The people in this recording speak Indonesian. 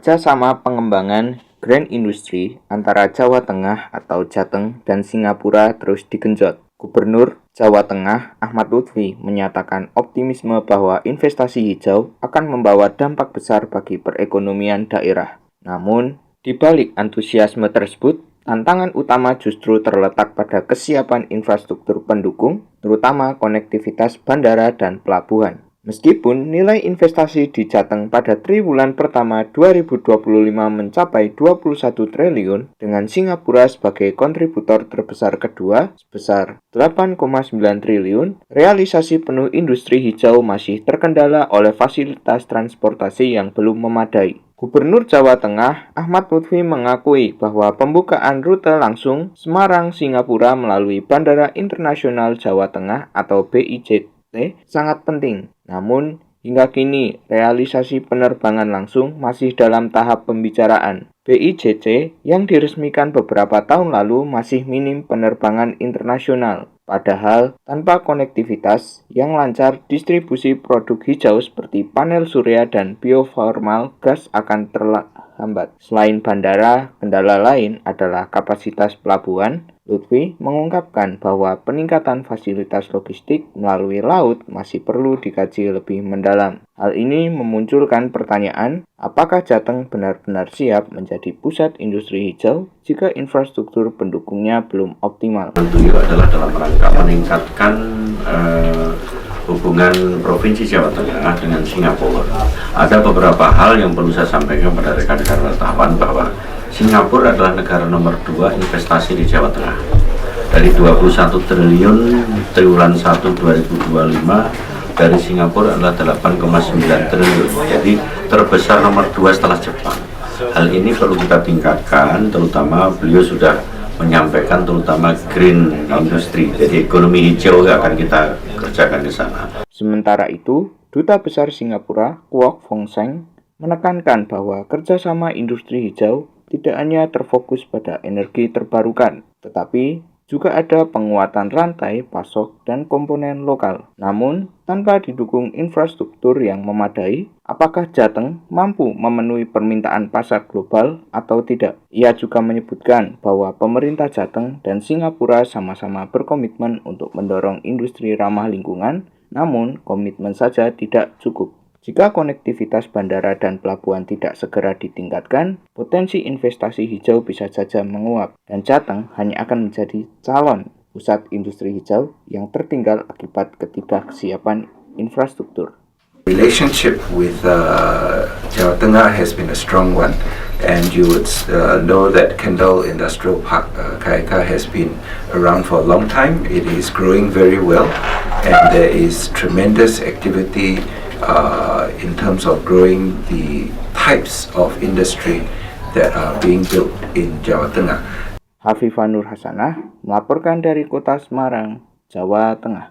Kerjasama pengembangan Grand Industri antara Jawa Tengah atau Jateng dan Singapura terus digenjot. Gubernur Jawa Tengah Ahmad Lutfi menyatakan optimisme bahwa investasi hijau akan membawa dampak besar bagi perekonomian daerah. Namun, di balik antusiasme tersebut, tantangan utama justru terletak pada kesiapan infrastruktur pendukung, terutama konektivitas bandara dan pelabuhan. Meskipun nilai investasi di Jateng pada triwulan pertama 2025 mencapai 21 triliun dengan Singapura sebagai kontributor terbesar kedua sebesar 8,9 triliun, realisasi penuh industri hijau masih terkendala oleh fasilitas transportasi yang belum memadai. Gubernur Jawa Tengah Ahmad Lutfi mengakui bahwa pembukaan rute langsung Semarang-Singapura melalui Bandara Internasional Jawa Tengah atau BIJT sangat penting. Namun, hingga kini realisasi penerbangan langsung masih dalam tahap pembicaraan. BIJC yang diresmikan beberapa tahun lalu masih minim penerbangan internasional. Padahal, tanpa konektivitas yang lancar, distribusi produk hijau seperti panel surya dan bioformal gas akan terhambat. Selain bandara, kendala lain adalah kapasitas pelabuhan. Lutfi mengungkapkan bahwa peningkatan fasilitas logistik melalui laut masih perlu dikaji lebih mendalam. Hal ini memunculkan pertanyaan, apakah Jateng benar-benar siap menjadi pusat industri hijau jika infrastruktur pendukungnya belum optimal? Tentu adalah dalam rangka meningkatkan hubungan Provinsi Jawa Tengah dengan Singapura. Ada beberapa hal yang perlu saya sampaikan pada rekan-rekan wartawan bahwa Singapura adalah negara nomor 2 investasi di Jawa Tengah. Dari 21 triliun triwulan 1 2025, dari Singapura adalah 8,9 triliun. Jadi terbesar nomor 2 setelah Jepang. Hal ini perlu kita tingkatkan, terutama beliau sudah menyampaikan terutama green industry. Jadi ekonomi hijau akan kita kerjakan di sana. Sementara itu, Duta Besar Singapura, Kwok Fong Seng, menekankan bahwa kerjasama industri hijau tidak hanya terfokus pada energi terbarukan, tetapi juga ada penguatan rantai pasok dan komponen lokal. Namun, tanpa didukung infrastruktur yang memadai, apakah Jateng mampu memenuhi permintaan pasar global atau tidak? Ia juga menyebutkan bahwa pemerintah Jateng dan Singapura sama-sama berkomitmen untuk mendorong industri ramah lingkungan, namun komitmen saja tidak cukup. Jika konektivitas bandara dan pelabuhan tidak segera ditingkatkan, potensi investasi hijau bisa saja menguap, dan Jateng hanya akan menjadi calon pusat industri hijau yang tertinggal akibat ketidaksiapan infrastruktur. Relationship with Jawa Tengah has been a strong one, and you would know that Kendal Industrial Park KIK has been around for a long time. It is growing very well, and there is tremendous activity in terms of growing the types of industry that are being built in Jawa Tengah. Hafifah Nur Hasanah melaporkan dari Kota Semarang, Jawa Tengah.